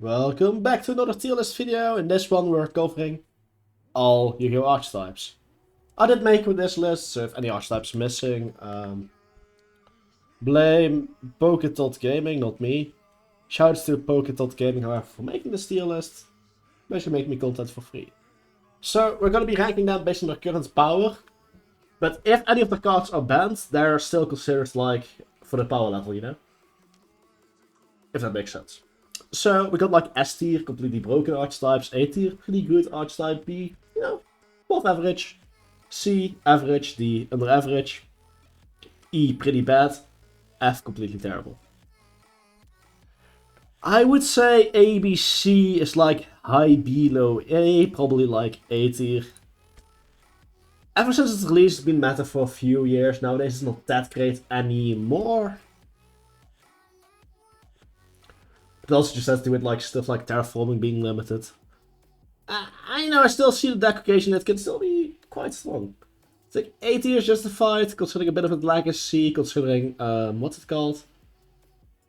Welcome back to another tier list video. In this one we're covering all YGO archetypes. I did make with this list, so if any archetypes missing, blame Poketot Gaming, not me. Shouts to Poketot Gaming, however, for making this tier list. Basically making me content for free. So we're gonna be ranking them based on their current power. But if any of the cards are banned, they're still considered like for the power level, you know? If that makes sense. So we got like S tier, completely broken archetypes, A tier, pretty good archetype, B, you know, above average, C, average, D, under average, E, pretty bad, F, completely terrible. I would say A, B, C is like high B, low A, probably like A tier. Ever since its release, it's been meta for a few years. Nowadays it's not that great anymore. It also just has to do with like stuff like terraforming being limited. I know I still see the deck occasionally, it can still be quite strong. It's like A tier is justified, considering a bit of a legacy, considering what's it called?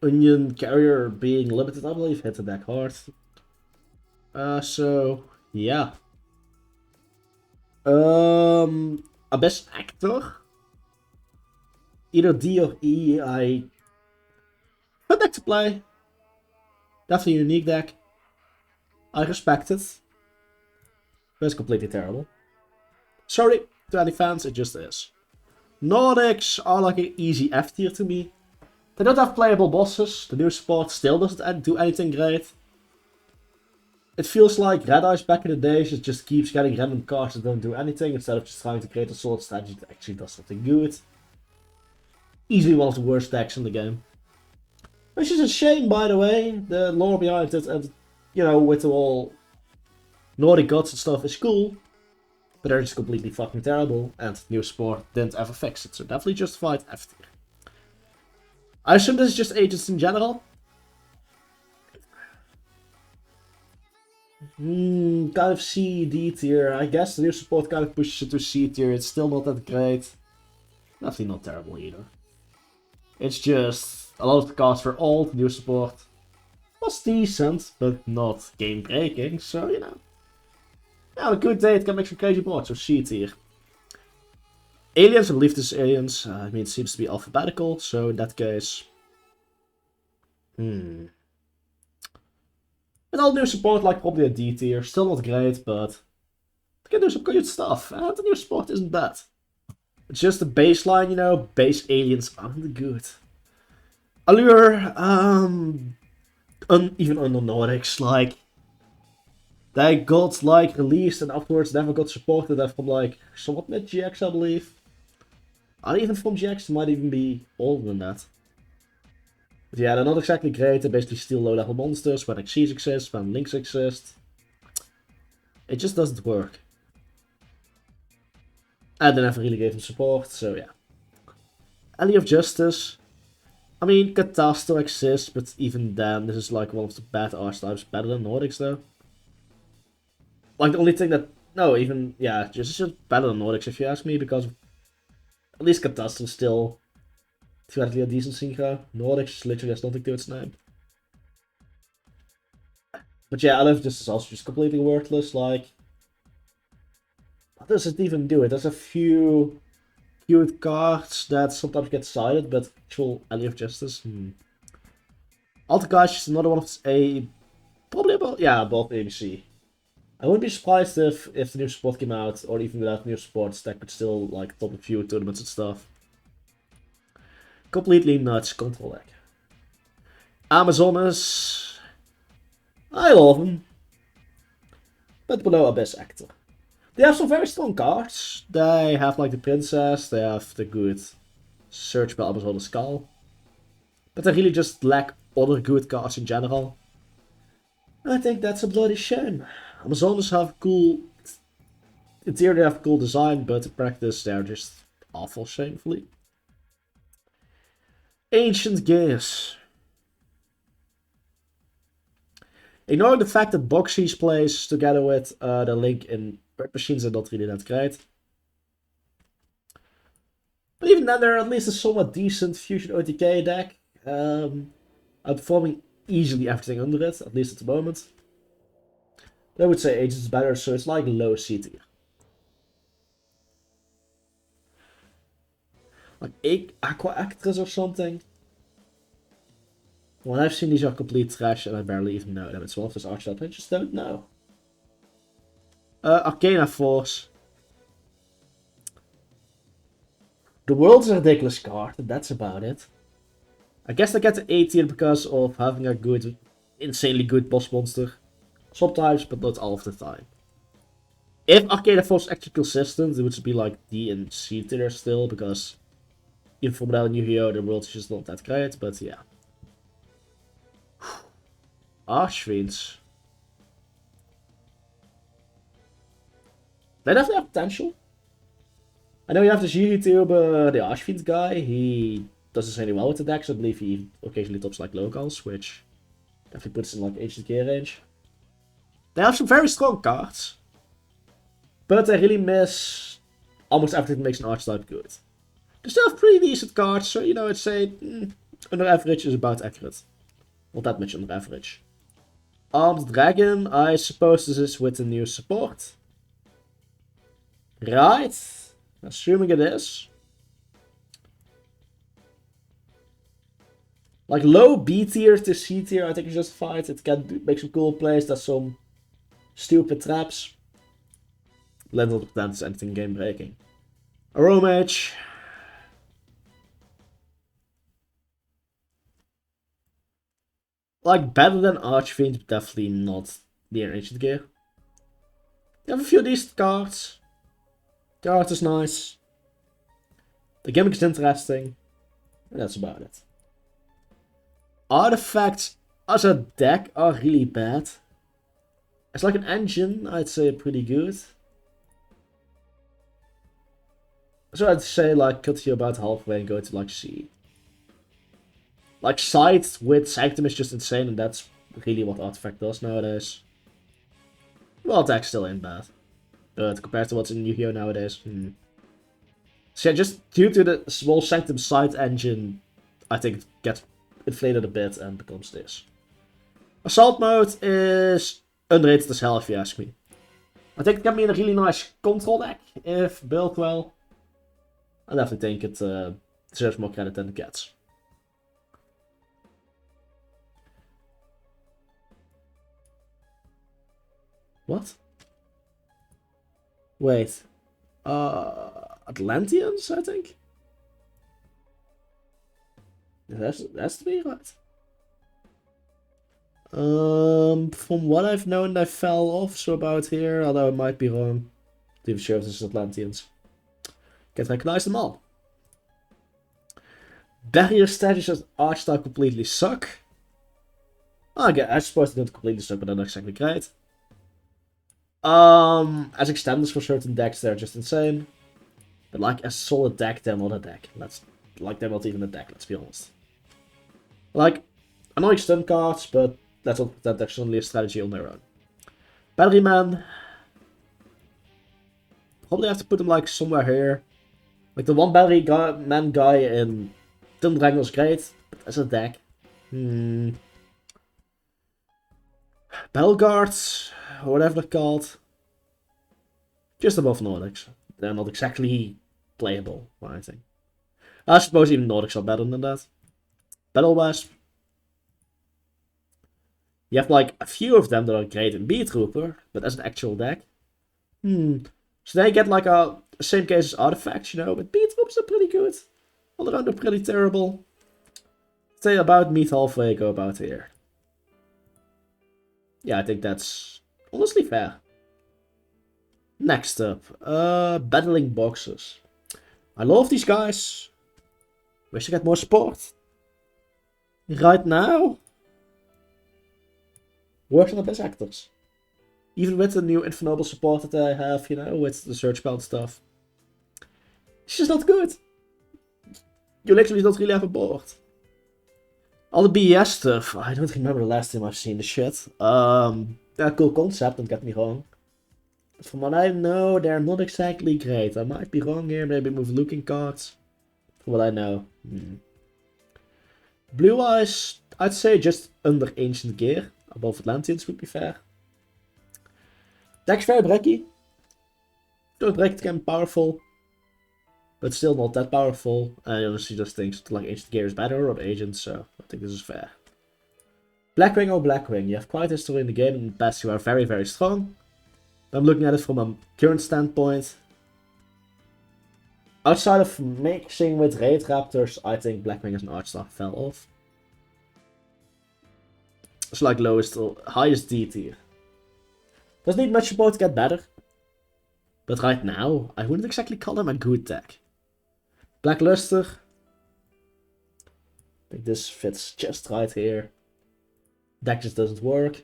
Onion Carrier being limited, I believe, hit the deck hard. So yeah. Abyss Actor. Either D or E, fun deck to play. Definitely a unique deck. I respect it. But it's completely terrible. Sorry to any fans, it just is. Nordics are like an easy F tier to me. They don't have playable bosses. The new support still doesn't do anything great. It feels like Red Eyes back in the days. It just keeps getting random cards that don't do anything instead of just trying to create a solid strategy that actually does something good. Easily one of the worst decks in the game. Which is a shame, by the way. The lore behind it and, you know, with the whole Nordic gods and stuff is cool. But they're just completely fucking terrible. And new support didn't ever fix it. So definitely justified F tier. I assume this is just agents in general. Kind of C, D tier. I guess the new support kind of pushes it to C tier. It's still not that great. Definitely not terrible either. It's just a lot of the cards were old, new support was decent, but not game breaking, so you know. Yeah, on a good day it can make some crazy boards, so C tier. Aliens, I believe this is aliens. I mean, it seems to be alphabetical, so in that case. With all new support, like probably a D tier. Still not great, but they can do some good stuff. And the new support isn't bad. It's just the baseline, you know, base aliens aren't good. Allure, even under Nordics, like, they got, like, released and afterwards never got supported from, like, somewhat mid-GX, I believe. And even from GX, it might even be older than that. But yeah, they're not exactly great. They basically steal low-level monsters when Xyz exist, when Lynx exist. It just doesn't work. And they never really gave them support, so yeah. Alley of Justice. I mean, Catastro exists, but even then, this is like one of the bad archetypes. Better than Nordics, though. Like, the only thing that... No, even... Yeah, just better than Nordics, if you ask me, because... At least Catastro is still... theoretically a decent synchro. Nordics literally has nothing to its name. But yeah, Alley of Justice is also just completely worthless, like... What does it even do? It has a few... cute cards that sometimes get sided, but actual Alley of Justice. Altergeist is another one of A. Probably about, yeah, above ABC. I wouldn't be surprised if the new support came out, or even without new support, that could still like top a few tournaments and stuff. Completely nuts control deck. Amazonas. I love them. But below Abyss Actor. They have some very strong cards. They have like the Princess, they have the good Search by Amazonas Skull. But they really just lack other good cards in general. I think that's a bloody shame. Amazonas have cool... In theory they have cool design, but in practice they're just awful, shamefully. Ancient Gears. Ignoring the fact that Boxies plays together with the Link in Red Machines are not really that great. But even then, they're at least a somewhat decent Fusion OTK deck. Outperforming easily everything under it, at least at the moment. But I would say Agents is better, so it's like low C tier. Like Aqua Actress or something. When I've seen these are complete trash and I barely even know them. It's one of those archetypes I just don't know. Arcana Force. The World's a ridiculous card, and that's about it. I guess I get the A tier because of having a good, insanely good boss monster. Sometimes, but not all of the time. If Arcana Force actually consistent, it would be like D and C tier still, because even for Model Yu-Gi-Oh! The world is just not that great, but yeah. Archfiends. They definitely have potential. I know you have this YouTuber, the Archfiends guy, he doesn't say well with the decks. I believe he occasionally tops like locals, which definitely puts in like HDK range. They have some very strong cards, but they really miss almost everything that makes an archetype good. They still have pretty decent cards, so you know, I'd say under average is about accurate. Not that much under average. Armed Dragon, I suppose this is with the new support. Right, assuming it is. Like low B tier to C tier, I think is justified. It can make some cool plays, does some stupid traps. Lens not pretend is anything game breaking. Aromage. Like better than Archfiend, but definitely not near Ancient Gear. You have a few decent cards. The art is nice. The gimmick is interesting. And that's about it. Artifacts as a deck are really bad. It's like an engine, I'd say pretty good. So I'd say like cut you about halfway and go to like C. Like Side with Sanctum is just insane, and that's really what Artifact does nowadays. Well, attack still ain't bad. But compared to what's in Yu-Gi-Oh! Nowadays. So yeah, just due to the small Sanctum Side engine, I think it gets inflated a bit and becomes this. Assault mode is underrated as hell if you ask me. I think it can be a really nice control deck if built well. I definitely think it deserves more credit than it gets. What? Wait. Atlanteans, I think? That's to be right. From what I've known, they fell off, so about here, although I might be wrong. Not even sure if this is Atlanteans. Can't recognize them all. Barrier statues as archetype completely suck. I suppose they don't completely suck, but they're not exactly great. As extenders for certain decks, they're just insane. But like a solid deck, they're not a deck. They're not even a deck, let's be honest. Like, annoying stun cards, but that's only a strategy on their own. Batteryman. Probably have to put them like somewhere here. Like the one Batteryman guy in Tin Dragon was great, but as a deck. Battle Guards, or whatever they're called. Just above Nordics. They're not exactly playable or anything. I suppose even Nordics are better than that. Battle Wasp. You have like a few of them that are great in Beat Trooper, but as an actual deck. So they get like a same case as Artifacts, you know, but Beat Troopers are pretty good. All around they're pretty terrible. Say about meet halfway, go about here. Yeah, I think that's honestly fair. Next up, battling boxes. I love these guys. Wish I get more support. Right now, working on the best actors. Even with the new Infernable support that I have, you know, with the search spell stuff. It's just not good. You literally don't really have a board. All the BS stuff, I don't remember the last time I've seen the shit. A cool concept, don't get me wrong. But from what I know, they're not exactly great. I might be wrong here, maybe move looking cards. From what I know. Blue Eyes, I'd say just under Ancient Gear. Above Atlanteans would be fair. Deck's very breaky. Don't break it can be powerful. But still not that powerful. I honestly just think like Ancient Gear is better or Agent, so I think this is fair. Blackwing or Blackwing, you have quite a history in the game. In the past you are very, very strong. I'm looking at it from a current standpoint. Outside of mixing with Raid Raptors, I think Blackwing as an Archstar fell off. It's like lowest or highest D tier. Doesn't need much support to get better. But right now, I wouldn't exactly call him a good deck. Black Luster. I think this fits just right here. Deck just doesn't work.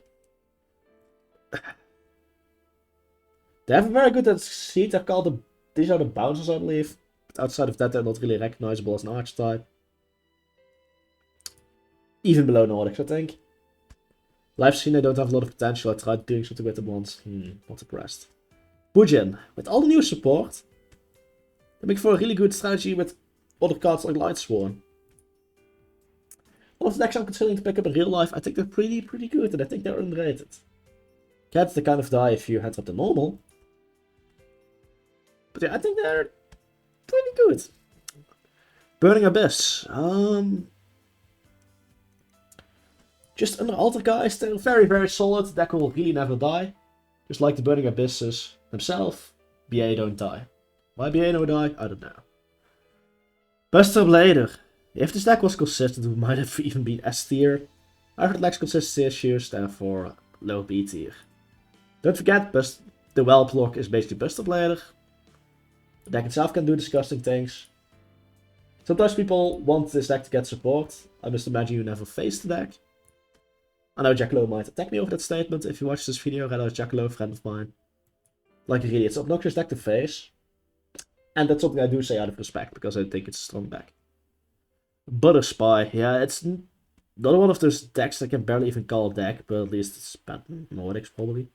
They have a very good seat. They're called these are the bouncers, I believe. But outside of that, they're not really recognizable as an archetype. Even below Nordics, I think. Live scene, I don't have a lot of potential. I tried doing something with them once. Not impressed. Bujin, with all the new support, they make for a really good strategy with other cards like Lightsworn. All of the decks I'm considering to pick up in real life, I think they're pretty good, and I think they're underrated. Cats, they kind of die if you head up to normal. But yeah, I think they're pretty good. Burning Abyss. Just under Altergeist, they're very, very solid. The deck will really never die. Just like the Burning Abysses themselves, BA don't die. Why BA don't die? I don't know. Buster Blader. If this deck was consistent, it might have even been S tier. I heard it lacks consistency issues, therefore low B tier. Don't forget, the Whelp block is basically Buster Blader. The deck itself can do disgusting things. Sometimes people want this deck to get support. I must imagine you never faced the deck. I know Jack Lowe might attack me over that statement if you watch this video. I know Jack Lowe, a friend of mine. Like really, it's an obnoxious deck to face. And that's something I do say out of respect, because I think it's a strong deck. Butter Spy, yeah, it's another one of those decks I can barely even call a deck, but at least it's better than Nordics probably.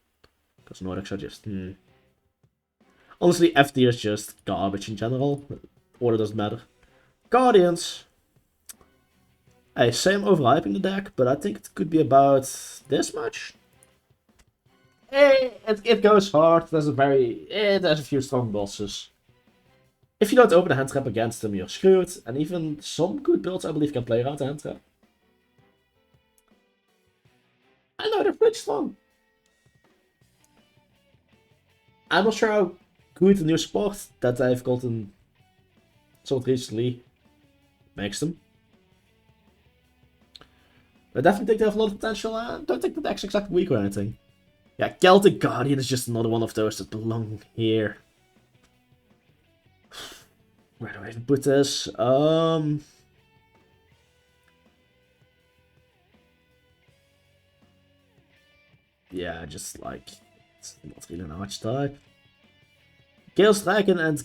Because Nordics are just, Honestly, FD is just garbage in general. Order doesn't matter. Guardians. I say I'm overhyping the deck, but I think it could be about this much. It goes hard. There's a few strong bosses. If you don't open a hand trap against them, you're screwed. And even some good builds, I believe, can play around the hand trap. I know they're pretty strong. I'm not sure how good the new support that I've gotten somewhat recently makes them. I definitely think they have a lot of potential. I don't think the deck's exactly weak or anything. Yeah, Celtic Guardian is just another one of those that belong here. Where do I even put this? Yeah, just like, it's not really an archetype. Chaos Dragon and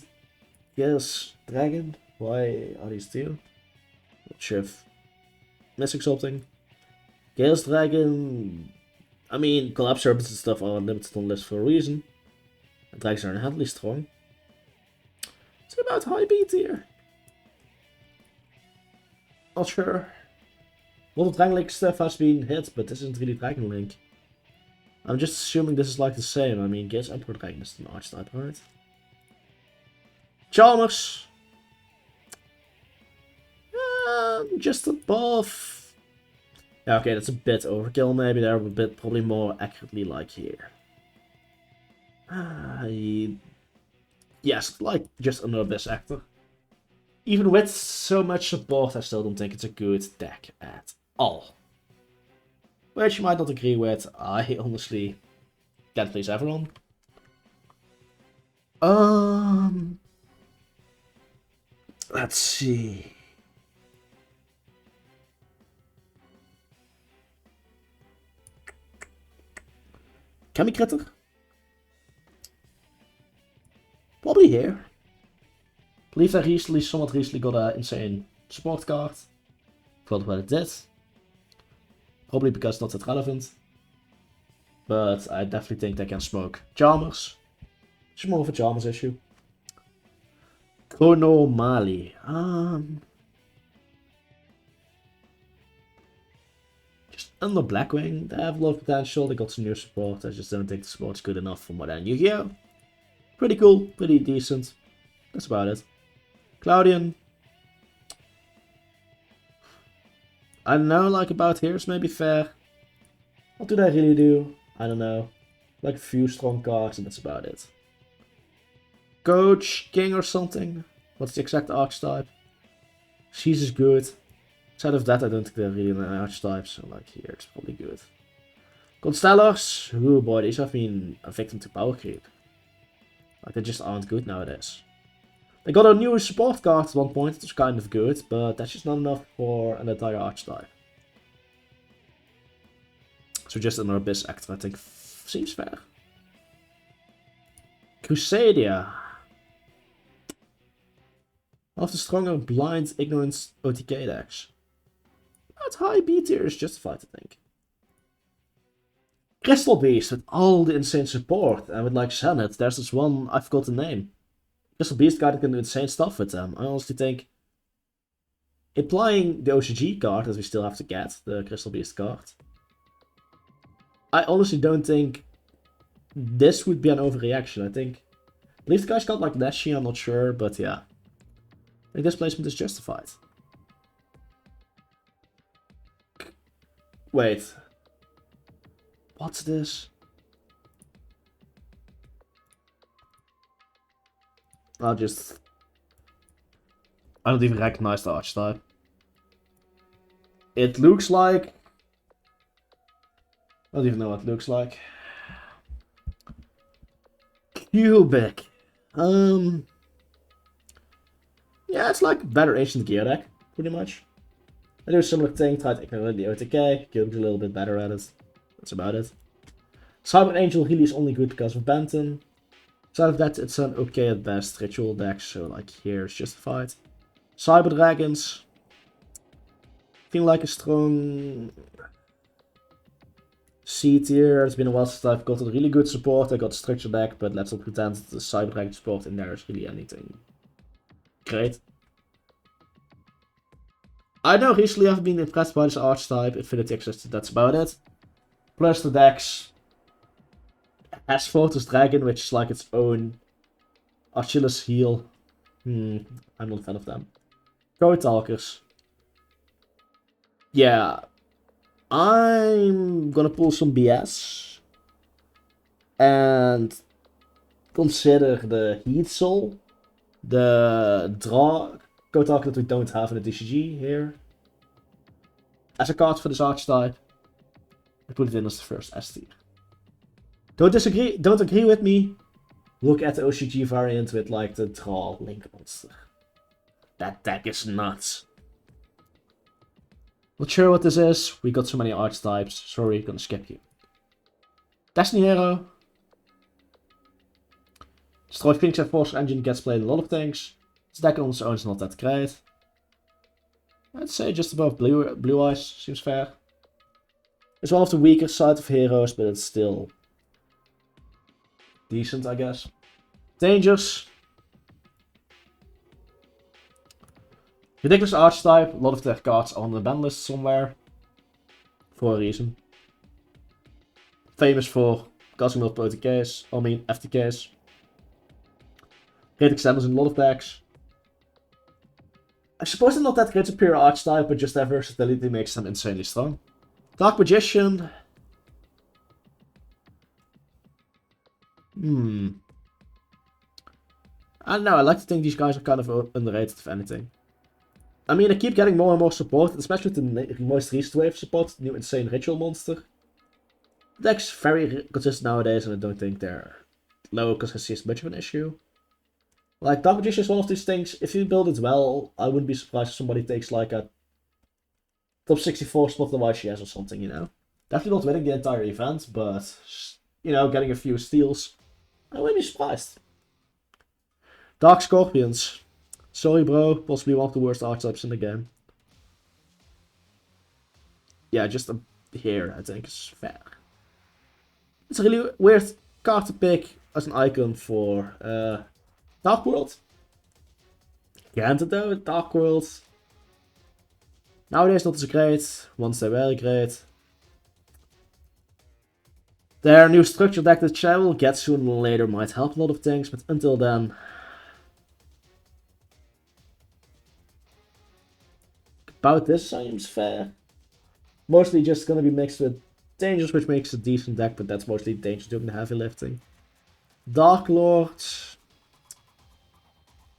Chaos Dragon. Why are these two? Not sure if missing something. Chaos Dragon. I mean, Collapse Serpents and stuff are limited on list for a reason. And dragons are inherently strong. It's about high B tier. Not sure. A lot of Dragon Link stuff has been hit, but this isn't really Dragon Link. I'm just assuming this is like the same. I mean, Gates Emperor Dragon is an archetype, right? Chalmers. Just above. Yeah, okay, that's a bit overkill. Maybe they're a bit probably more accurately like here. Yes, like just another best actor. Even with so much support, I still don't think it's a good deck at all. Which you might not agree with. I honestly can't please everyone. Let's see. Chemi Critter? Probably here. Believe I somewhat recently got an insane support card. Forgot what it did. Probably because it's not that relevant. But I definitely think they can smoke Chalmers. It's more of a Chalmers issue. Chrono Mali. under Blackwing, they have a lot of potential. They got some new support. I just don't think the support's good enough for modern YGO. Pretty cool, pretty decent. That's about it. Cloudian. I don't know, like about here's maybe fair. What do they really do? I don't know. Like a few strong cards and that's about it. Coach, King or something. What's the exact archetype? She's is good. Outside of that, I don't think they're really an archetype, so like here it's probably good. Constellars, oh boy, these have been a victim to power creep. Like they just aren't good nowadays. They got a new support card at one point, it was kind of good, but that's just not enough for an entire archetype. So just another Abyss Actor, I think, seems fair. Crusadia. One of the stronger blind ignorance OTK decks. But high B tier is justified, I think. Crystal Beast with all the insane support, and with like Senate, there's this one, I forgot the name. Crystal Beast guy that can do insane stuff with them. I honestly think, implying the OCG card that we still have to get, the Crystal Beast card, I honestly don't think this would be an overreaction. I think, I believe the guy's got like Nashi, I'm not sure, but yeah. I think this placement is justified. Wait. What's this? I don't even recognize the archetype. It looks like... I don't even know what it looks like. Cubic. Yeah, it's like a better Ancient Gear deck, pretty much. I do a similar thing, try to ignore the OTK, Cubic's a little bit better at it. That's about it. Cyber Angel really is only good because of Benton. Aside of that, it's an okay at best ritual deck, so like here it's justified. Cyber Dragons. Feel like a strong C tier. It's been a while since I've gotten really good support. I got structure deck, but let's not pretend that the Cyber Dragon support in there is really anything great. I know recently I've been impressed by this archetype, Infinity Existed, that's about it. Plus the decks has Fortress Dragon, which is like its own Achilles heel. I'm not a fan of them. Code Talkers. Yeah. I'm gonna pull some BS. And consider the Heat Soul. The draw Code Talker that we don't have in the DCG here. As a card for this archetype. I put it in as the first S tier. Don't disagree, don't agree with me. Look at the OCG variant with like the draw Link monster. That deck is nuts. Not sure what this is. We got so many archetypes. Sorry, gonna skip you. Destiny Hero. Destroyed Phoenix and Force Engine gets played in a lot of things. This deck on its own is not that great. I'd say just above Blue Eyes, seems fair. It's one of the weaker side of heroes, but it's still decent, I guess. Dangers. Ridiculous archetype. A lot of their cards are on the ban list somewhere. For a reason. Famous for casting multiple OTKs. I mean, FTKs. Great extenders in a lot of decks. I suppose they're not that great superior archetype, but just their versatility makes them insanely strong. Dark Magician. I don't know, I like to think these guys are kind of underrated, if anything. I mean, I keep getting more and more support, especially with the most recent wave support, the new insane ritual monster. The deck's very consistent nowadays, and I don't think they're low consistency is much of an issue. Like, Dark Magician is one of these things, if you build it well, I wouldn't be surprised if somebody takes like a top 64 spot of the YGS or something, you know. Definitely not winning the entire event, but, you know, getting a few steals, I wouldn't be surprised. Dark Scorpions. Sorry bro, possibly one of the worst archetypes in the game. Yeah, just here, I think, is fair. It's a really weird card to pick as an icon for Dark World. Granted though, Dark World nowadays not as great. Once they were great. Their new structure deck that I will get sooner or later might help a lot of things, but until then... About this seems fair. Mostly just gonna be mixed with Dangers, which makes a decent deck, but that's mostly Dangers doing the heavy lifting. Dark Lords.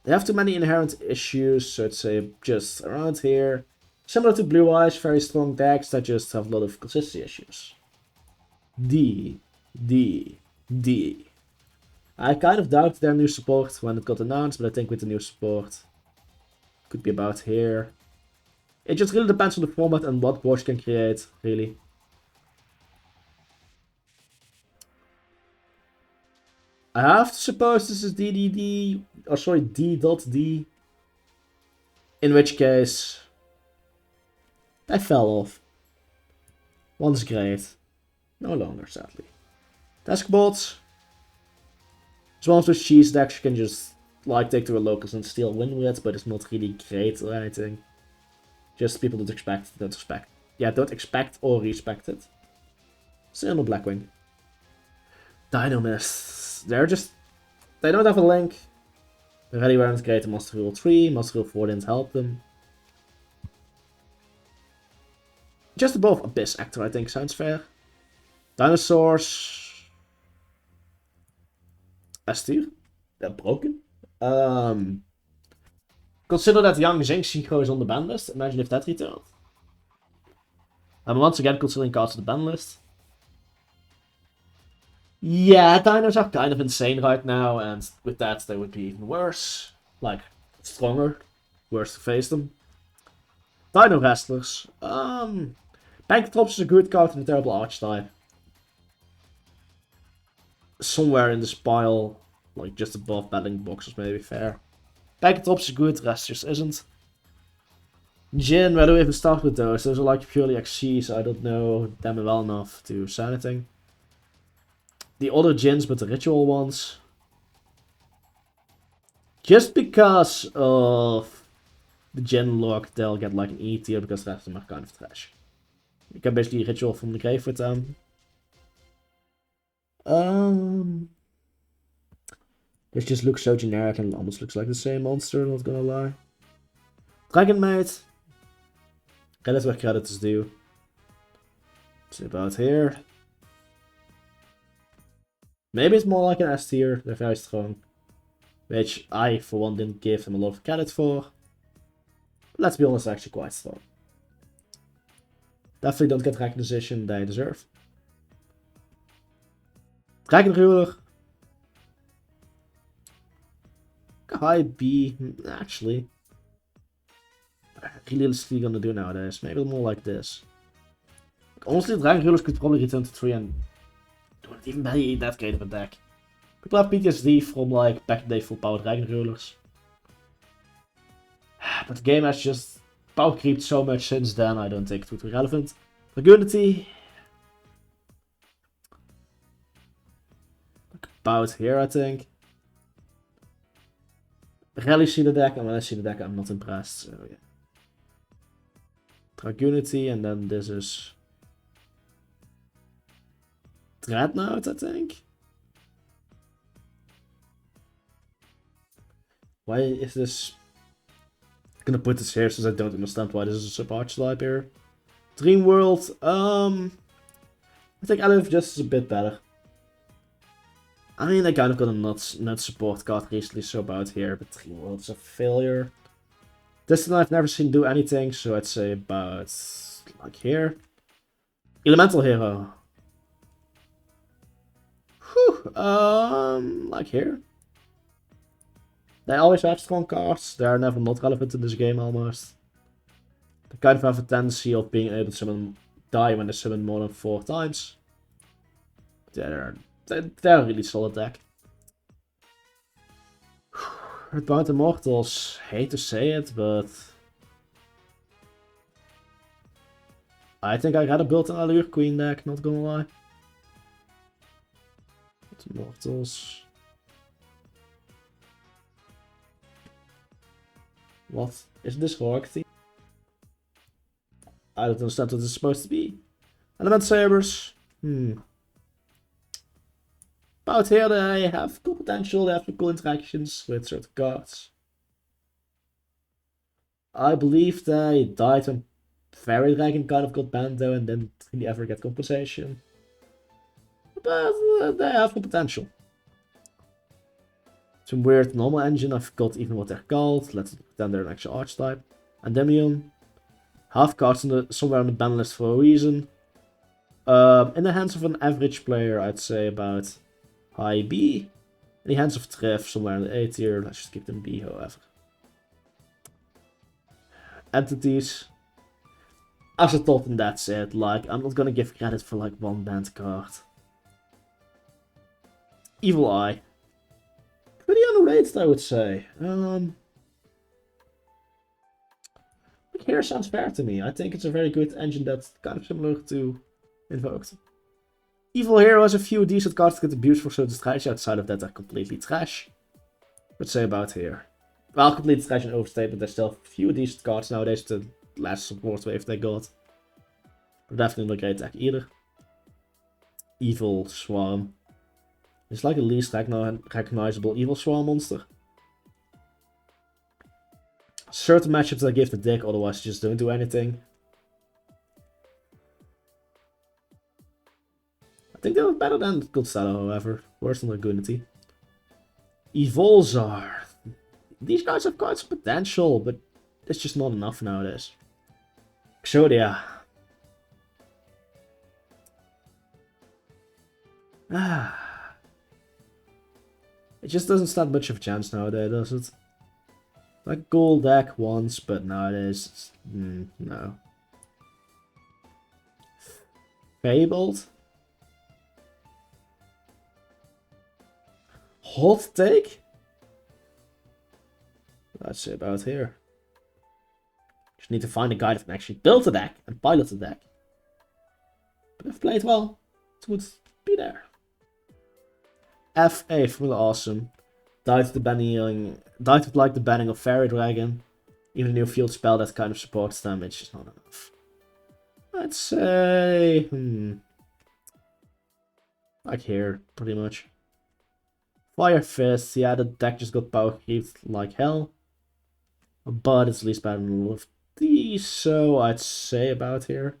They have too many inherent issues, so I'd say just around here. Similar to Blue Eyes, very strong decks that just have a lot of consistency issues. D. I kind of doubt their new support when it got announced, but I think with the new support, could be about here. It just really depends on the format and what Watch can create, really. I have to suppose this is D. Oh, sorry, D.D. In which case, I fell off. Once great. No longer, sadly. Taskbot. It's one of those cheese decks you can just, like, take to a locals and still win with, but it's not really great or anything. Just people don't expect or respect it. Still no Blackwing. Dynamis. They don't have a link. They already weren't great in Master Rule 3. Master Rule 4 didn't help them. Just above Abyss Actor, I think, sounds fair. Dinosaurs. S tier. They're broken. Consider that Young Jinx-Synchro is on the ban list. Imagine if that returned. I'm once again considering cards on the ban list. Yeah, dinos are kind of insane right now, and with that they would be even worse. Like, stronger. Worse to face them. Dino Wrestlers. Banktrops is a good card in a terrible archetype. Somewhere in this pile, like just above battling boxes, maybe fair. Banktrops is good, Wrestlers isn't. Jin, where do we even start with those? Those are like purely XC, so I don't know them well enough to say anything. The other Jins, but the ritual ones. Just because of the Jin lock, they'll get like an E tier because the rest of them are kind of trash. You can basically ritual from the grave with them. This just looks so generic and almost looks like the same monster, not gonna lie. Dragon Maid. Credit where credit is due. It's about here. Maybe it's more like an S tier, they're very strong. Which I, for one, didn't give them a lot of credit for. But let's be honest, they're actually quite strong. Definitely don't get recognition they deserve. Dragon Ruler. High B, actually. Realistically gonna do nowadays. Maybe more like this. Honestly, Dragon Rulers could probably return to 3 and don't even be that great of a deck. People have PTSD from like back in the day full power Dragon Rulers. But the game has just power creeped so much since then, I don't think it would be relevant. Dragunity. About here, I think. I rarely see the deck, and when I see the deck, I'm not impressed. So yeah. Dragunity, and then this is Dreadnought, I think. Why is this? I'm gonna put this here since I don't understand why this is a sub-archetype here. Dream World. I think Elf just is a bit better. I mean, I kind of got a nut support card recently, so about here, but Dream World's a failure. This one I've never seen do anything, so I'd say about like here. Elemental Hero. Whew, like here. They always have strong cards. They are never not relevant in this game almost. They kind of have a tendency of being able to summon die when they summon more than 4 times. They're a really solid deck. Earthbound Immortals. Hate to say it, but I think I gotta build an Allure Queen deck, not gonna lie. Immortals. What is this Hawk theme? I don't understand what this is supposed to be. Element Sabers. About here they have cool potential, they have some cool interactions with certain cards. I believe they died when Fairy Dragon kind of got banned though and didn't really ever get compensation. But they have good potential. Some weird normal engine, I forgot even what they're called. Let's pretend they're an actual archetype. Endymion. Half cards somewhere on the ban list for a reason. In the hands of an average player, I'd say about high B. In the hands of Treff, somewhere in the A tier. Let's just keep them B, however. Entities. As a thought, and that's it. Like, I'm not gonna give credit for like one banned card. Evil Eye. Pretty underrated, I would say. Here sounds fair to me. I think it's a very good engine that's kind of similar to Invoked. Evil Hero has a few decent cards that get abused for certain strategy. Outside of that, they're completely trash. Let's say about here. Well, completely trash and overstatement. There's still a few decent cards nowadays. The last support wave they got. But definitely not a great deck either. Evil Swarm. It's like the least recognizable Evil Swarm monster. Certain matchups that give the deck, otherwise just don't do anything. I think they were better than Godstada, however. Worse than Lagunity. Evolzar. These guys have quite some potential, but it's just not enough nowadays. Exodia. It just doesn't stand much of a chance nowadays, does it? Like gold deck once, but nowadays, no. Fabled. Hot take? Let's see about here. Just need to find a guy that can actually build a deck and pilot the deck. But if played well, it would be there. FA, really awesome. Died with like the banning of Fairy Dragon. Even a new field spell that kind of supports them, it's just not enough. I'd say like here, pretty much. Fire Fist, yeah, the deck just got power creeped like hell. But it's at least better than all of these, so I'd say about here.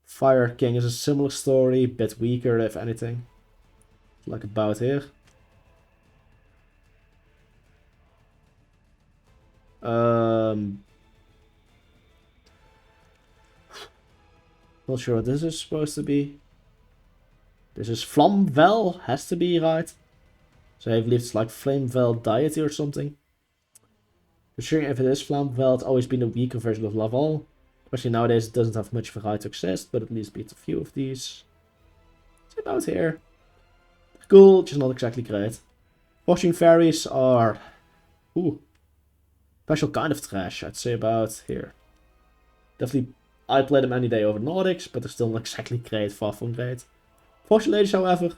Fire King is a similar story, bit weaker if anything. Like about here. Not sure what this is supposed to be. This is Flamvel, has to be right. So I believe it's like Flamevel deity or something. Considering if it is Flamvel, it's always been a weaker version of Laval. Especially nowadays it doesn't have much of a right to exist, but at least beats a few of these. It's about here. Cool, just not exactly great. Fortune Fairies are... special kind of trash, I'd say about here. Definitely, I'd play them any day over Nordics, but they're still not exactly great, far from great. Fortune Ladies, however.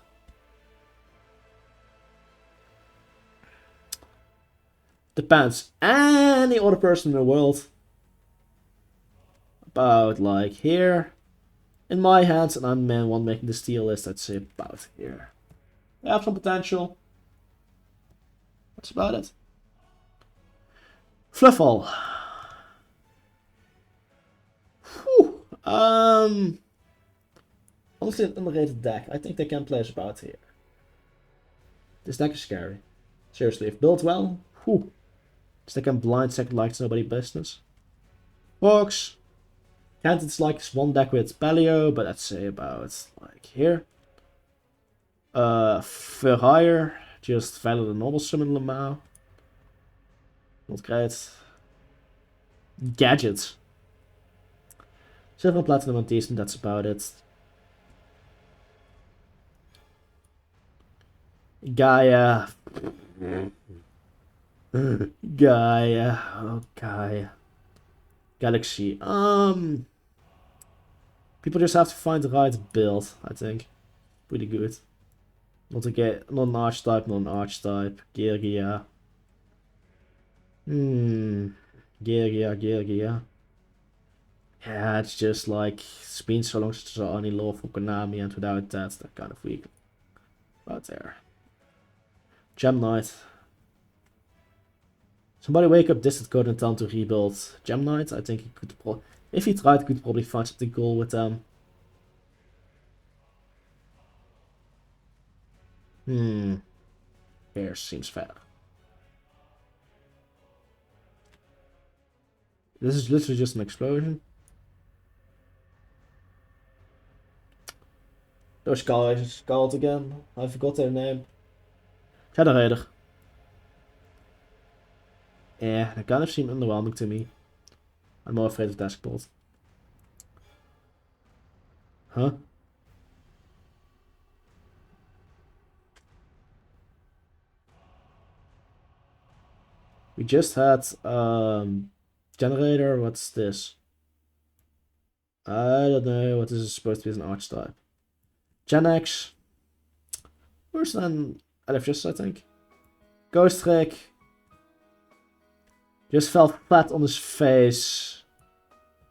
Depends. Any other person in the world. About like here. In my hands, and I'm the main one making the steal list, I'd say about here. They have some potential. That's about it. Fluffle. Whew. Honestly, an underrated deck. I think they can play us about here. This deck is scary. Seriously, if built well, this deck can blind second like it's nobody's business. Fox. Can't it's like one deck with Paleo, but I'd say about like here. Furhire, just value the normal summon Lamau. Not great. Gadgets. Silver and Platinum and decent, that's about it. Gaia. Gaia. Oh, Gaia. Galaxy. People just have to find the right build, I think. Pretty good. Not an archetype, not an archetype. Geargia. Geargia. Yeah, it's just like, it's been so long since I saw any lore for Konami, and without that, they're kind of weak. Right there. Gem Knight. Somebody wake up Distant Code and tell him to rebuild Gem Knight. I think he could if he tried, he could probably find something cool with them. Here seems fair. This is literally just an explosion. Those guys called again. I forgot their name. Shadow Raider. Yeah, that kind of seemed underwhelming to me. I'm more afraid of Dashboard. Huh? We just had generator. What's this? I don't know what this is supposed to be as an archetype. Gen X. Worse than LFS, I think. Ghost Trick. Just fell flat on his face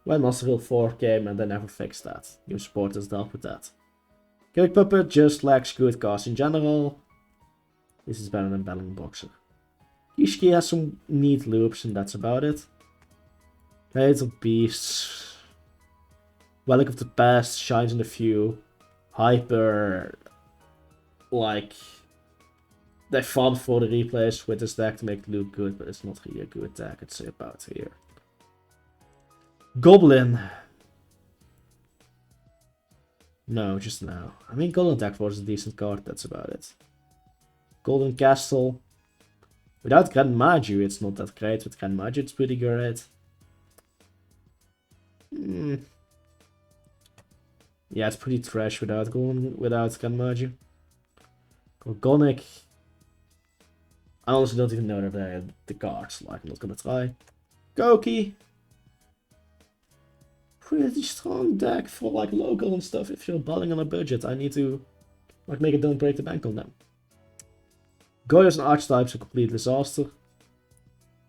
when Master Wheel 4 came and they never fixed that. New supporters dealt with that. Kick Puppet just lacks good cast in general. This is better than Battling Boxer. Kishki has some neat loops and that's about it. Little Beasts. Relic of the Past shines in a few. Hyper. Like. They fought for the replays with this deck to make it look good, but it's not really a good deck. It's about here. Goblin. No, just now. I mean, Golden Deck was a decent card, that's about it. Golden Castle. Without Grand Magi, it's not that great. With Grand Magi, it's pretty great. Yeah, it's pretty trash without Grand Magi. Gorgonic. I honestly don't even know that they have the cards, like I'm not gonna try. Goki. Pretty strong deck for like local and stuff. If you're balling on a budget, I need to like make it don't break the bank on them. Goyos and Archetypes are a complete disaster.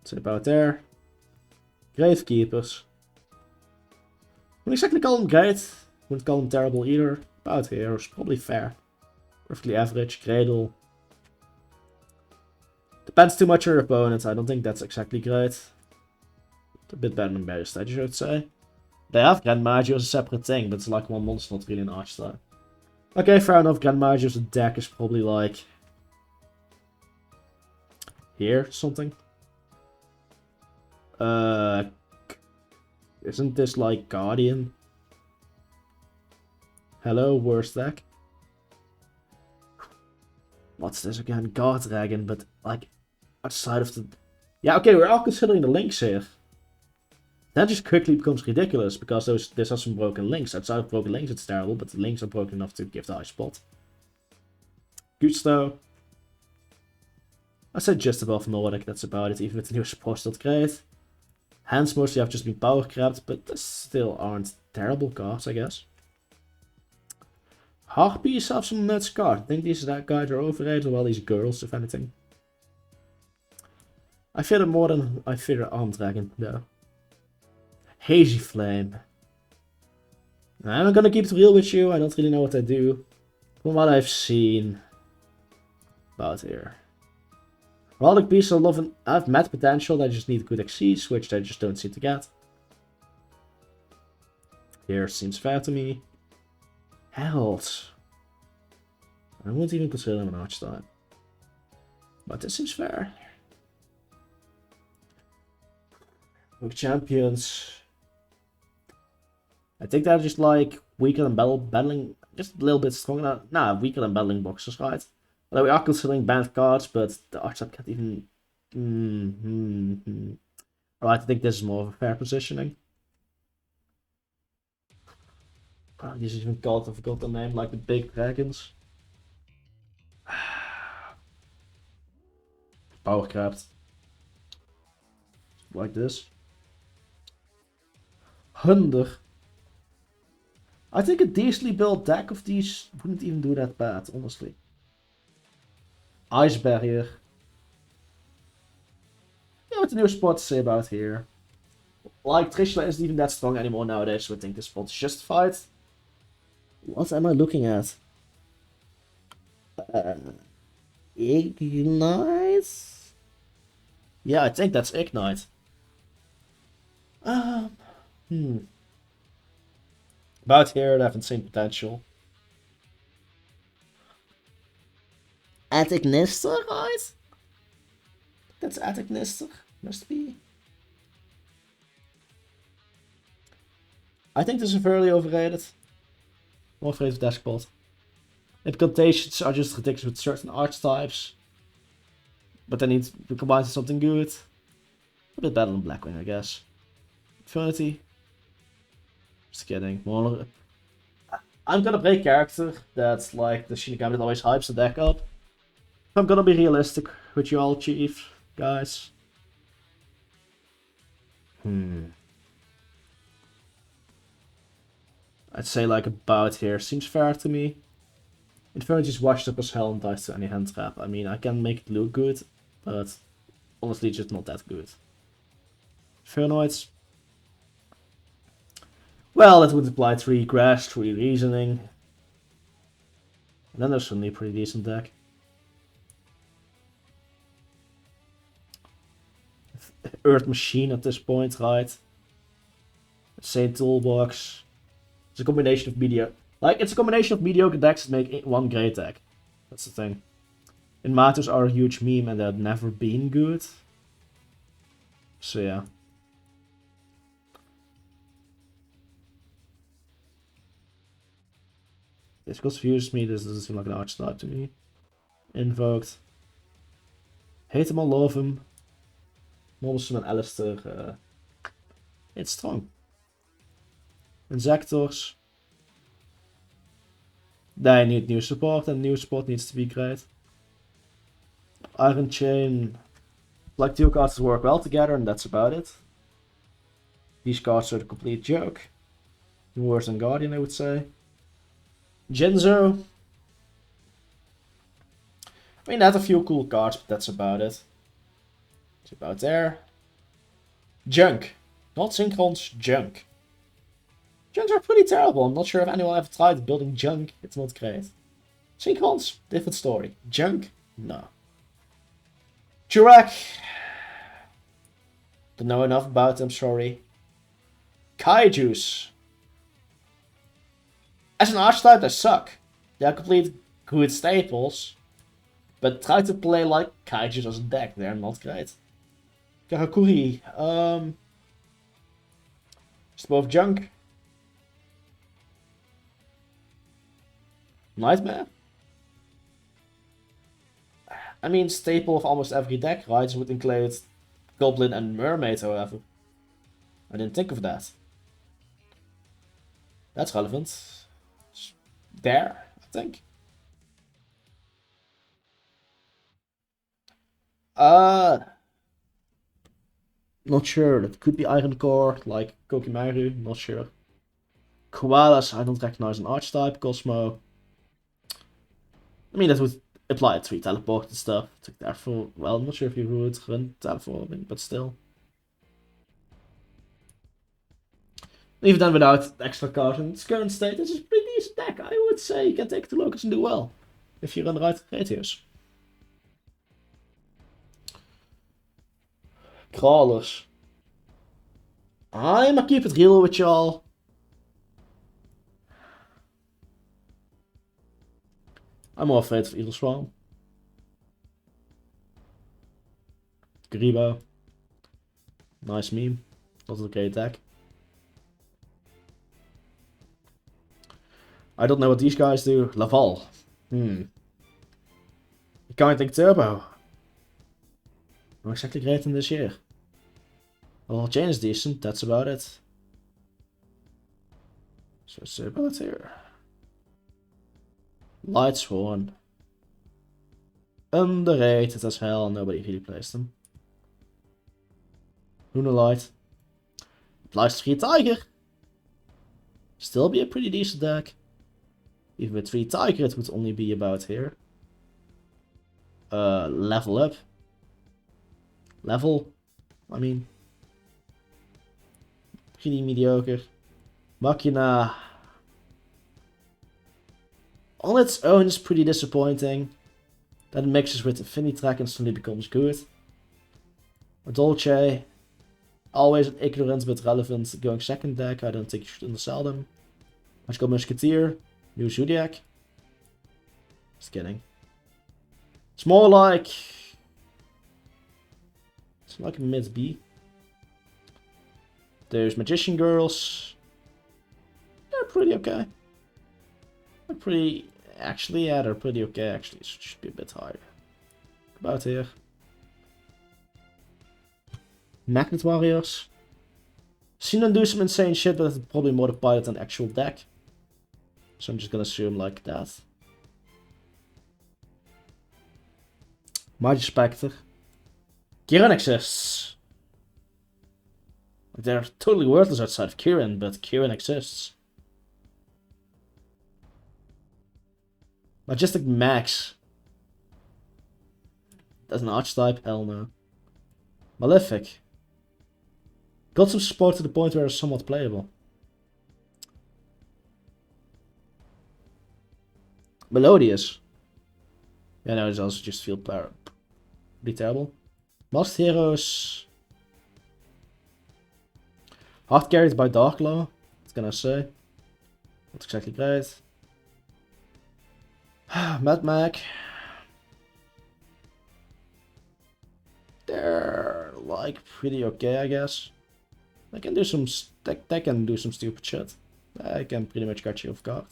It's about there. Gravekeepers. Wouldn't exactly call them great. Wouldn't call them terrible either. About here is probably fair. Roughly average. Cradle. Depends too much on your opponent. I don't think that's exactly great. A bit better than Barrier Stage, I would say. They have Grand Magi as a separate thing, but it's like one monster, not really an archetype. Okay, fair enough. Grand Magi as a deck is probably like here, something. Isn't this like Guardian? Hello, worst deck. What's this again? God Dragon, but like outside of the... Yeah, okay, we're all considering the links here. That just quickly becomes ridiculous because there's some broken links. Outside of broken links, it's terrible, but the links are broken enough to give the high spot. Gusto. I said just above Nordic, that's about it. Even with the new support, still great. Hands mostly have just been power grabbed, but they still aren't terrible cards, I guess. Harpies have some nuts cards. I think these guys are overrated, well, these girls, if anything. I fear them more than I fear an Armed Dragon, though. Hazy Flame. I'm gonna keep it real with you, I don't really know what I do. From what I've seen. About here. Heraldic Beasts have mad potential, they just need good XCs, which they just don't seem to get. Here seems fair to me. Heralds. I wouldn't even consider them an archetype. But this seems fair. Rogue Champions. I think they're just like weaker than battling, just a little bit stronger. Nah, weaker than battling boxers, right? Although we are considering banned cards, but the archetype can't even. Alright, I think this is more of a fair positioning. Oh, these are even called, I forgot the name, like the big dragons. Power craft. Like this. Hunder. I think a decently built deck of these wouldn't even do that bad, honestly. Ice Barrier. Yeah, what the new spot to say about here. Like, Trishula isn't even that strong anymore nowadays, so I think this spot is justified. What am I looking at? Ignite? Yeah, I think that's Ignite. About here, they have insane potential. Attic Nister, right? That's Attic Nister. Must be. I think this is fairly overrated. More afraid of Dashboard. Incantations are just ridiculous with certain archetypes. But they need to be combined with something good. A bit better than Blackwing, I guess. Infinity. Just kidding. I'm gonna play a character that's like the Shinigami that always hypes the deck up. I'm gonna be realistic with you all, Chief, guys. I'd say like about here seems fair to me. Infinity's washed up as hell and dies to any hand trap. I mean, I can make it look good, but honestly, just not that good. Fernoids. Well, that would apply 3 Crash, 3 Reasoning. And then there's suddenly a pretty decent deck. Earth Machine at this point, right? Same toolbox. It's a combination of it's a combination of mediocre decks that make one great deck. That's the thing. Inmators are a huge meme and they've never been good. So yeah. This confuses me, this doesn't seem like an archetype to me. Invoked. Hate him or love him. Morrison and Alistair. It's strong. Injectors. They need new support and new support needs to be great. Iron Chain. Black Dual cards work well together and that's about it. These cards are a complete joke. Worse than Guardian, I would say. Jinzo. I mean, they had a few cool cards, but that's about it. It's about there. Junk. Not Synchrons, junk. Junks are pretty terrible. I'm not sure if anyone ever tried building junk. It's not great. Synchrons, different story. Junk? No. Churak. Don't know enough about them, sorry. Kaijus. As an archetype, they suck. They are complete good staples. But try to play like Kaijus as a deck. They're not great. Karakuri. Just both junk. Nightmare? I mean, staple of almost every deck, right? Would include Goblin and Mermaid, however. I didn't think of that. That's relevant. There, I think. Not sure. That could be Iron Core, like Kokimaru. Not sure. Koalas, I don't recognize an archetype. Cosmo. I mean, that would apply 3 teleport and stuff. Therefore, well, I'm not sure if you would run teleporting, but still. Even then, without extra cards in its current state, this is a pretty decent deck. I would say you can take it to Locus and do well. If you run the right ratios. Crawlers. I'ma keep it real with y'all. I'm more afraid of Eagle Swarm. Gribo. Nice meme. Not a great deck. I don't know what these guys do. Laval. You can't think Turbo. Not exactly great in this year. Well, Chain is decent, that's about it. So it's about here. Light Sworn. Underrated as hell, nobody really plays them. Lunalight. Applies 3 Tiger. Still be a pretty decent deck. Even with 3 Tiger it would only be about here. Level up. Level. I mean. Pretty mediocre. Machina. On its own is pretty disappointing. Then it mixes with Infinitrack and suddenly becomes good. A Dolce, always ignorant but relevant going second deck. I don't think you should undersell them. Magical Musketeer, new Zodiac. Just kidding. It's more like... It's like a mid B. There's Magician Girls. They're pretty okay. They're pretty... Actually, yeah, they're pretty okay. Actually, it should be a bit higher. About here. Magnet Warriors. Seen them do some insane shit, but it's probably more the pilot than the actual deck. So I'm just gonna assume like that. Mighty Spectre. Kirin exists. They're totally worthless outside of Kirin, but Kirin exists. Majestic Max. That's an archetype? Hell no. Malefic. Got some support to the point where it's somewhat playable. Melodious. Yeah, no, it's also just feel pretty terrible. Masked Heroes. Hard carried by Darklaw. What can I say? Not exactly great. Mad Mag. They're like pretty okay, I guess. They can do some they can do some stupid shit. I can pretty much catch you off guard.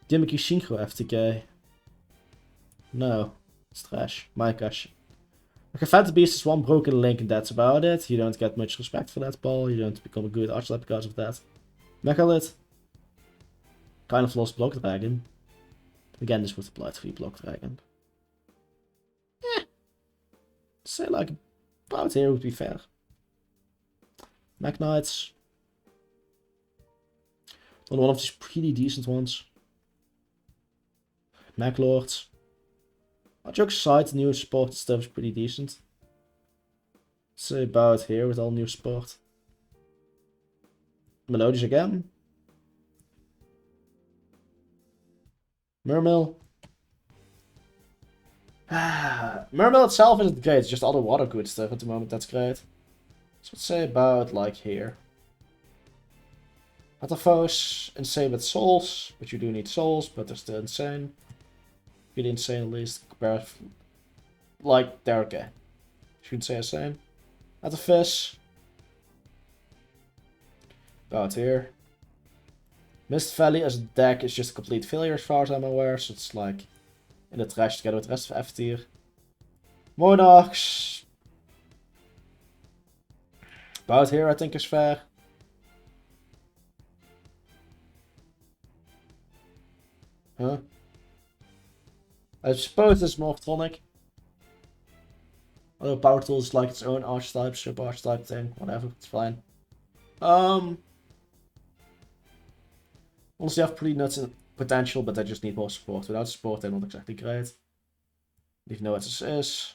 Gimmicky Synchro FTK. No, it's trash. My gosh. Okay, Phantom Beast is one broken link and that's about it. You don't get much respect for that ball. You don't become a good archetype because of that. Mechalith. Kind of lost Block Dragon. Again, this would apply to Block Dragon. Say like about here would be fair. Mac Knights. One of these pretty decent ones. Mac Lords. Jokes aside, the new support stuff is pretty decent. Say about here with all new support. Melodious again. Mermill. Mermill itself isn't great, it's just all the water good stuff at the moment that's great. So let's say about like here. Metaphors, insane with souls, but you do need souls, but they're still insane. Pretty insane at least, compared like they're okay. Shouldn't say insane. Metaphys. About here. Mist Valley as a deck is just a complete failure as far as I'm aware, so it's like in the trash together with the rest of F tier. Monarchs. About here I think is fair. Huh? I suppose it's Morphtronic. Although Power Tool is like its own archetype, sub-archetype thing, whatever, it's fine. Honestly, have pretty nuts in potential, but they just need more support. Without support, they're not exactly great. Even though what this is.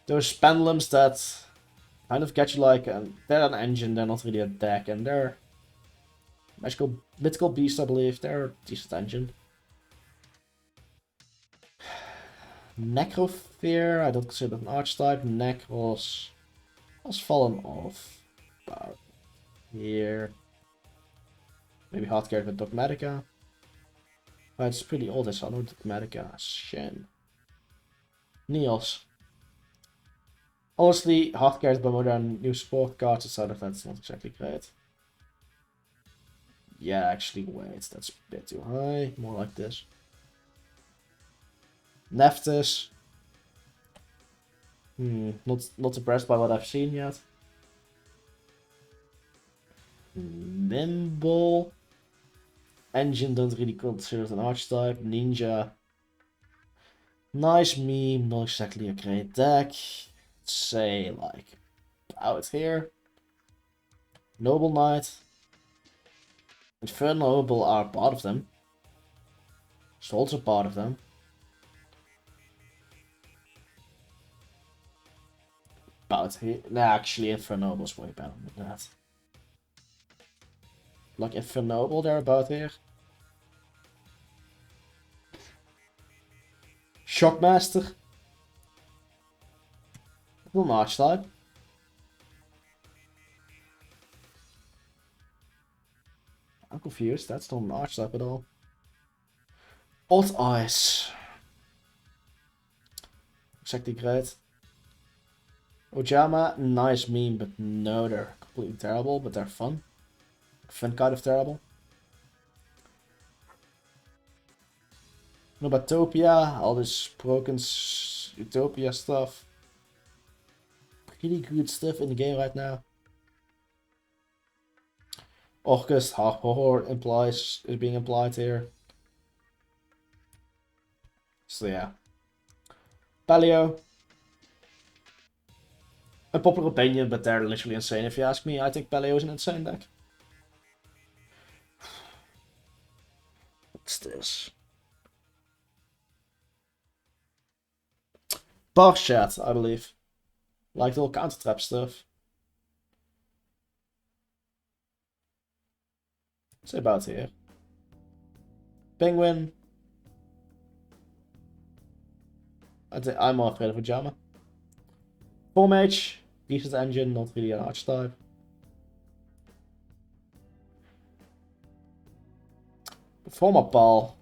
Those Pendulums that kind of get you like, they're an engine, they're not really a deck, and they're mythical beast, I believe. They're a decent engine. Necrofear, I don't consider that an archetype. Necros has fallen off about here. Maybe hard carried with Dogmatica. But it's pretty old, I know Dogmatica. Shen. Neos. Honestly, hard carried by modern new sport cards, aside of that's not exactly great. Yeah, actually, wait, that's a bit too high. More like this. Neftis. Not impressed by what I've seen yet. Nimble. Engine don't really consider it an archetype. Ninja. Nice meme, not exactly a great deck. Say like out here. Noble Knight. Infernal Noble are part of them. Souls are part of them. About here. Nah, actually Infernal Noble is way better than that. like Infernoble there about here. Shockmaster. One Archetype. I'm confused, that's not an Archetype at all. Odd Eyes. Exactly great. Ojama, nice meme, but no, they're completely terrible, but they're fun. Fun kind of terrible. What about Topia? All this broken Utopia stuff. Pretty good stuff in the game right now. Orcus, half horror is being implied here. So yeah. Paleo. A popular opinion, but they're literally insane if you ask me. I think Paleo is an insane deck. What's this? Barshat, I believe. Like the whole counter trap stuff. What's it about here? Penguin. I'm more afraid of Ojama. 4-mage. Decent engine, not really an archetype. Former Paul.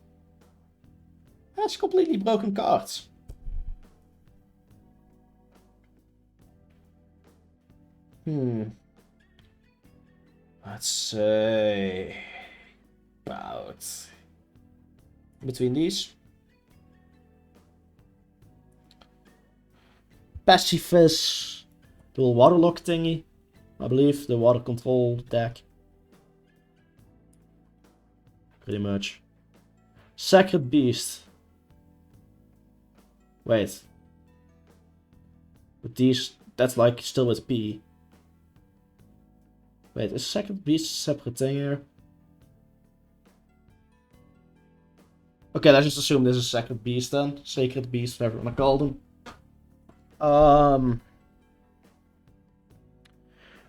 That's completely broken cards. Let's say about between these. Pacifist, the little waterlock thingy. I believe the water control deck. Pretty much. Sacred Beast. Wait. But these, that's like still with P. Wait, is Sacred Beast a separate thing here? Okay, let's just assume this is Sacred Beast then. Sacred Beast, whatever you want to call them.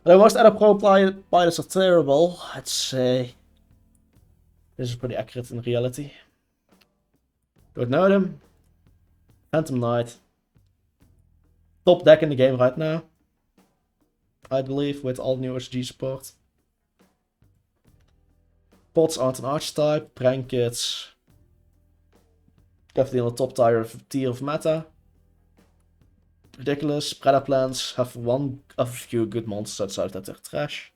The most other pro pilots are terrible. I'd say this is pretty accurate in reality. Don't know them. Phantom Knight. Top deck in the game right now. I believe, with all new SG support. Pots aren't an archetype. Prankits. Definitely on the top tier of meta. Ridiculous. Predaplans have one of a few good monsters outside that they're trash.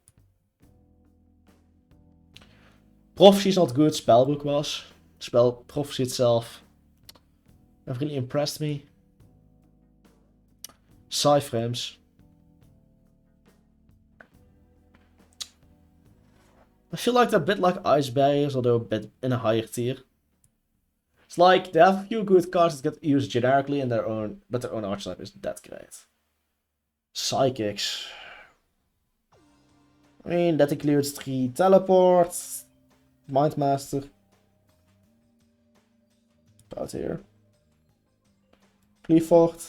Prophecy is not good, Spellbook was. Prophecy itself never really impressed me. Cyphers. I feel like they're a bit like Ice Barriers, although a bit in a higher tier. It's like they have a few good cards that get used generically in their own, but their own archetype isn't that great. Psychics. I mean, that includes 3 teleports, Mindmaster. About here. Clifford.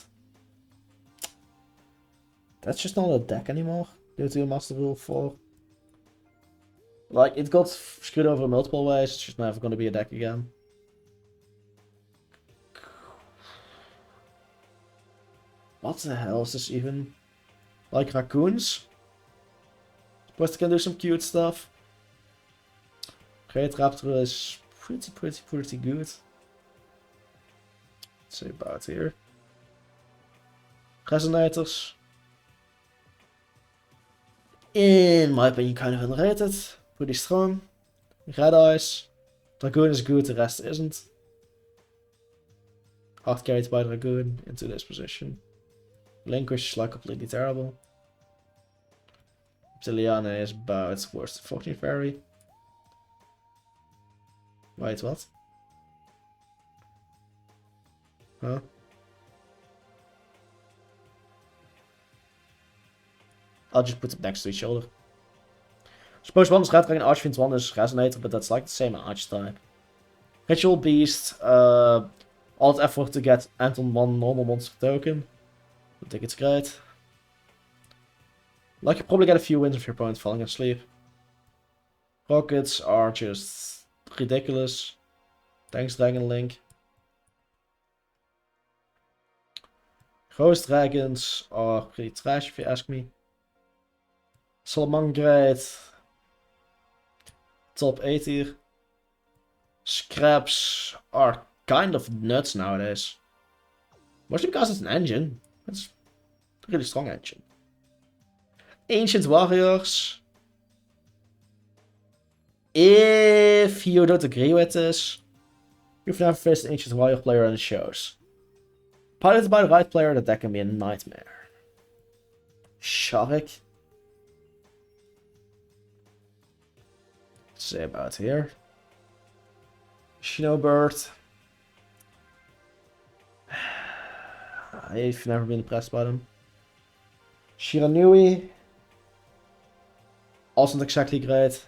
That's just not a deck anymore. Due to Master Rule 4. Like, it got screwed over multiple ways, it's just never going to be a deck again. What the hell is this even? Like raccoons? Suppose they can do some cute stuff. Great Raptor is pretty good. Let's say about here. Resonators. In my opinion, kind of underrated. Pretty strong. Red Eyes. Dragoon is good, the rest isn't. Hard carried by Dragoon into this position. Relinquish is like completely terrible. Reptiliana is about worse than Fortune Fairy. Wait, what? Huh? I'll just put them next to each other. Suppose one is Red Dragon, Archfiend, one is Resonator, but that's like the same archetype. Ritual Beast, all the effort to get Anton one normal monster token. I think it's great. Like, you probably get a few wins if your opponent falling asleep. Rockets are just ridiculous. Thanks, Dragon Link. Ghost Dragons are pretty trash if you ask me. Salamangrate. Top 8 here. Scraps are kind of nuts nowadays. Mostly because it's an engine. It's a really strong engine. Ancient Warriors. If you don't agree with this, you've never faced an Ancient Warrior player on the shows. Piloted by the right player, the deck can be a nightmare. Shark. Let's say about here. Snowbird. I've never been impressed by them. Shiranui. Also not exactly great.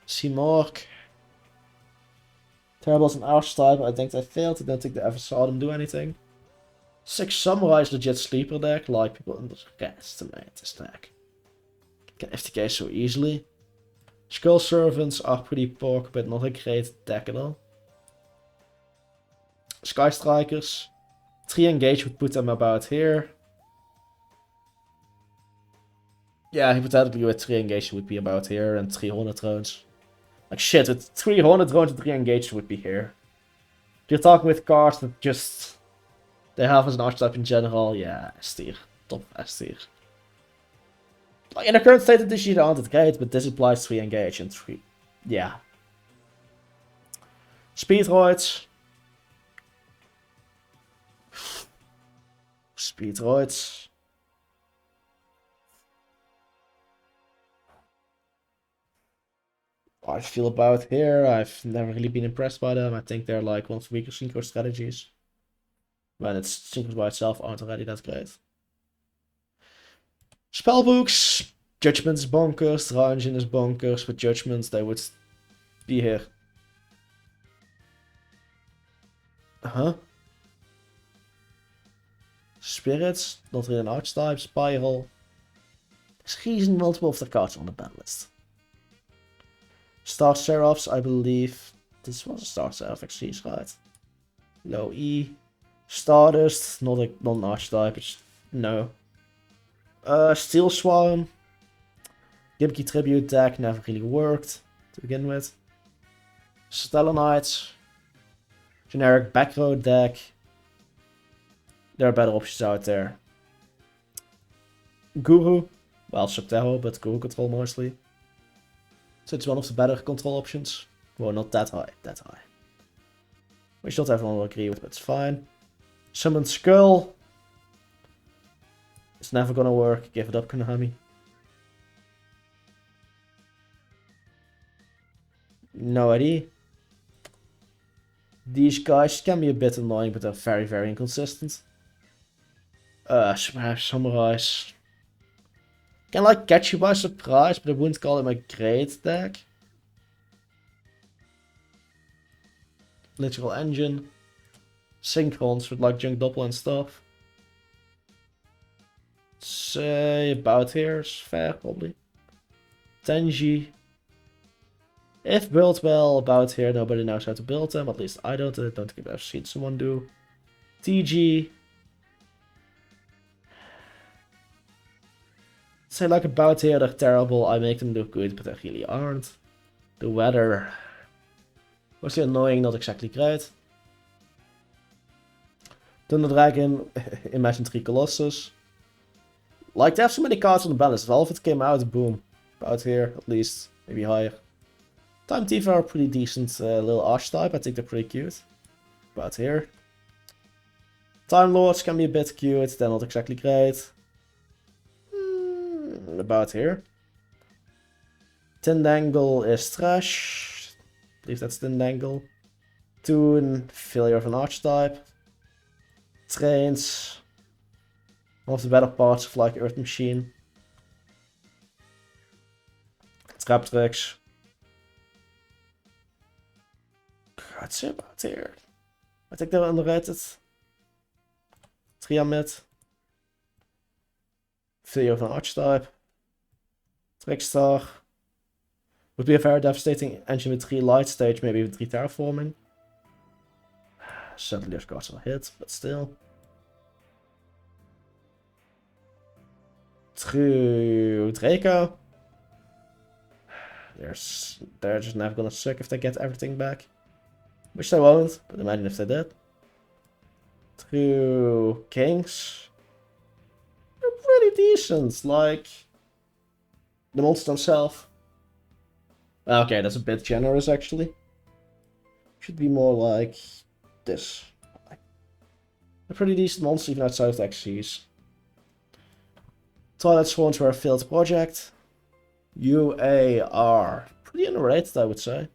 Simorg. Terrible as an archetype. I think they failed. I don't think they ever saw them do anything. Six Samurai is legit sleeper deck. Like people underestimate this deck. Can FTK so easily. Skull Servants are pretty poor, but not a great deck at all. Sky Strikers. 3 engage would put them about here. Yeah, hypothetically with 3 engage would be about here and 3 Hornet drones. Like shit, with 3 Hornet drones and 3 engage would be here. You're talking with cards that just they have as an archetype in general, yeah, S tier. Top S tier. Like in the current state of this year, aren't it great, but this applies 3 engage and 3. Yeah. Speedroids. Speedroids. I feel about here. I've never really been impressed by them. I think they're like one of the weaker synchro strategies. When it's synchros by itself aren't already that great. Spellbooks. Judgment's bonkers. Draw Engine is bonkers. With Judgments, they would be here. Huh? Spirits. Not really an archetype. Spiral. There's reason multiple of the cards on the ban list. Star Seraphs, I believe. This was a Star Seraph XC's, right? Low E. Stardust, not an archetype, it's no. Steel Swarm. Gimmicky Tribute deck never really worked to begin with. Stellar Knights. Generic back row deck. There are better options out there. Guru. Well, Subterror, but Guru control mostly. So it's one of the better control options. Well, not that high, that high. Which not everyone will agree with, but it's fine. Summon Skull. It's never gonna work. Give it up, Konami. No idea. These guys can be a bit annoying, but they're very, very inconsistent. Samurais. Can like catch you by surprise, but I wouldn't call them a great deck. Literal Engine. Synchrons with like Junk Doppel and stuff. Say about here is fair, probably. Tenji. If built well, about here, nobody knows how to build them. At least I don't. I don't think I've ever seen someone do. TG. Say like about here, they're terrible. I make them look good, but they really aren't. The weather was annoying, not exactly great. Thunder Dragon, Imagine 3 Colossus. Like, they have so many cards on the balance. Well, if it came out, boom. About here, at least. Maybe higher. Time Thief are a pretty decent little archetype. I think they're pretty cute. About here. Time Lords can be a bit cute. They're not exactly great. About here. Tindangle is trash. I believe that's Tindangle. Toon, failure of an archetype. Trains. One of the better parts of like Earth Machine. Trap Tricks. What's about here? I think they're underrated. Triamid. Failure of an archetype. Trickstar. Would be a very devastating engine with 3 light stage, maybe with 3 terraforming. Certainly of course a hit, but still. True Draco. They're just never gonna suck if they get everything back. Which they won't, but imagine if they did. True Kings. They're pretty decent, like the monster themselves. Okay, that's a bit generous actually. Should be more like this. A pretty decent monster even outside of the XCs. Twilight Swans were a failed project. UA are pretty underrated, I would say.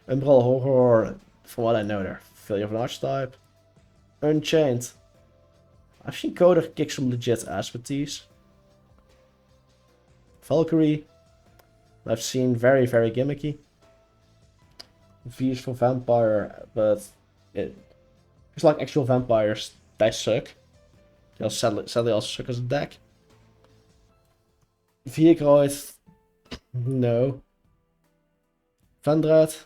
Umbral Horror, from what I know, they're failure of an archetype. Unchained. I've seen Coder kick some legit ass with these. Valkyrie. I've seen very, very gimmicky. V's for Vampire, but it's like actual vampires, they suck. They'll sadly also suck as a deck. Vierkruid, no. Vendred.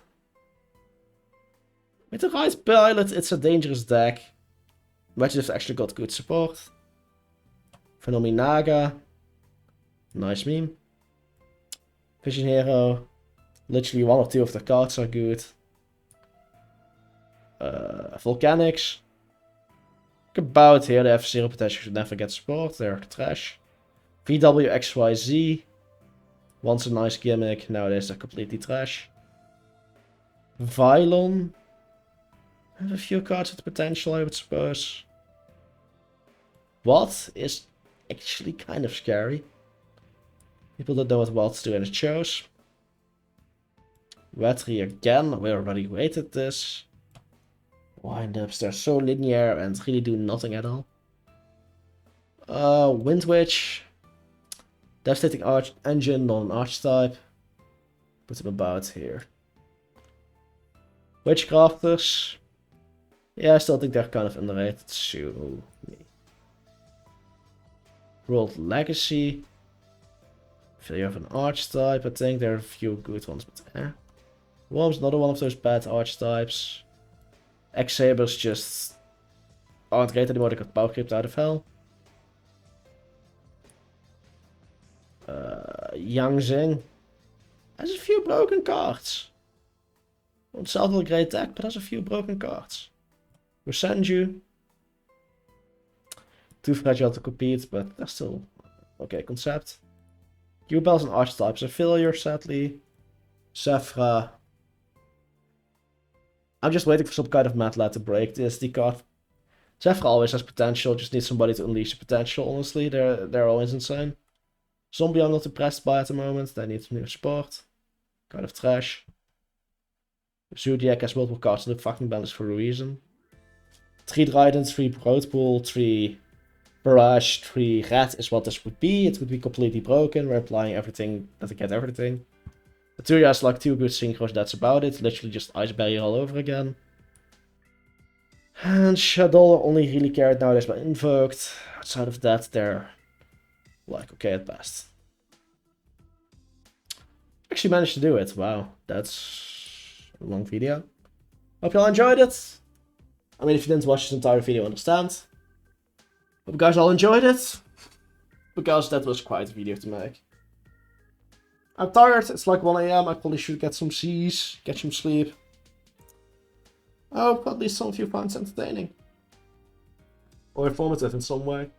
With the right pilot, it's a dangerous deck. But you've actually got good support. Phenomenaga. Nice meme. Vision Hero. Literally 1 or 2 of the cards are good. Volcanics. About here, they have 0 potential, should never get support. They're trash. VWXYZ. Once a nice gimmick, nowadays they're completely trash. Vylon. Have a few cards with potential, I would suppose. What is actually kind of scary. People don't know what Walt's do and it shows. Wetry again, we already rated this. Windups, they're so linear and really do nothing at all. Windwitch. Devastating Arch Engine, not an archetype. Put them about here. Witchcrafters. Yeah, I still think they're kind of underrated. Sue me. World Legacy. Failure of an archetype. I think there are a few good ones, but Worm's another one of those bad archetypes. X-Sabers just aren't great anymore. They got power creeped out of hell. Yang Zing has a few broken cards. It's not a great deck, but has a few broken cards. Rosenju. Too fragile to compete, but that's still okay concept. Q-Bells and Archetypes are failure, sadly. Sephra. I'm just waiting for some kind of Matla to break the SD card. Sephra always has potential, just needs somebody to unleash the potential, honestly. They're always insane. Zombie I'm not impressed by at the moment. They need some new support. Kind of trash. Zodiac has multiple cards in the fucking balance for a reason. 3 Trident, 3 Broadpool, 3 Barrage, 3 Red is what this would be. It would be completely broken. We're applying everything that I get everything. Aturia has like 2 good synchros, that's about it. Literally just Ice Barrier all over again. And Shadow only really cared nowadays by Invoked. Outside of that, they're like okay at best. Actually managed to do it. Wow, that's a long video. Hope y'all enjoyed it. I mean, if you didn't watch this entire video, understand. Hope you guys all enjoyed it. Because that was quite a video to make. I'm tired, it's like 1 AM, I probably should get some C's, get some sleep. I hope at least some of you found it entertaining. Or informative in some way.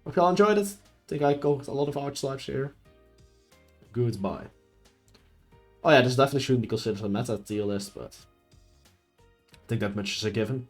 Hope y'all enjoyed it. I think I covered a lot of archetypes here. Goodbye. Oh yeah, this definitely shouldn't be considered a meta tier list, but I think that much is a given.